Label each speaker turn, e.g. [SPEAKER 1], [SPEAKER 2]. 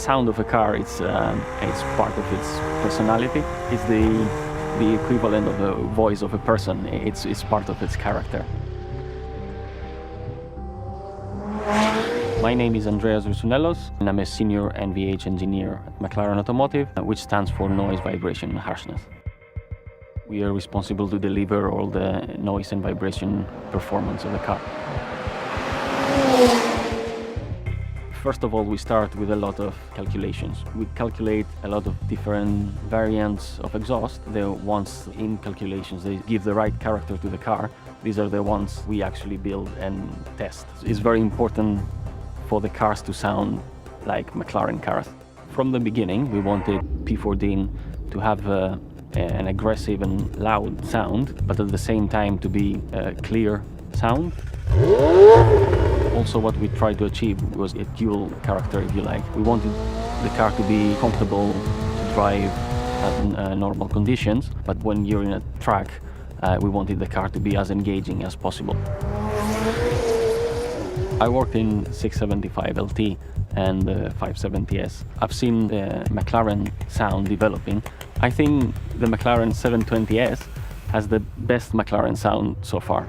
[SPEAKER 1] sound of a car, it's part of its personality. It's the equivalent of the voice of a person. It's part of its character. My name is Andreas Ursunelos, and I'm a senior NVH engineer at McLaren Automotive, which stands for Noise, Vibration and Harshness. We are responsible to deliver all the noise and vibration performance of the car. First of all, we start with a lot of calculations. We calculate a lot of different variants of exhaust. The ones in calculations, they give the right character to the car. These are the ones we actually build and test. It's very important for the cars to sound like McLaren cars. From the beginning, we wanted P14 to have an aggressive and loud sound, but at the same time to be a clear sound. Also, what we tried to achieve was a dual character, if you like. We wanted the car to be comfortable to drive at normal conditions, but when you're in a track, we wanted the car to be as engaging as possible. I worked in 675 LT and 570S. I've seen the McLaren sound developing. I think the McLaren 720S has the best McLaren sound so far.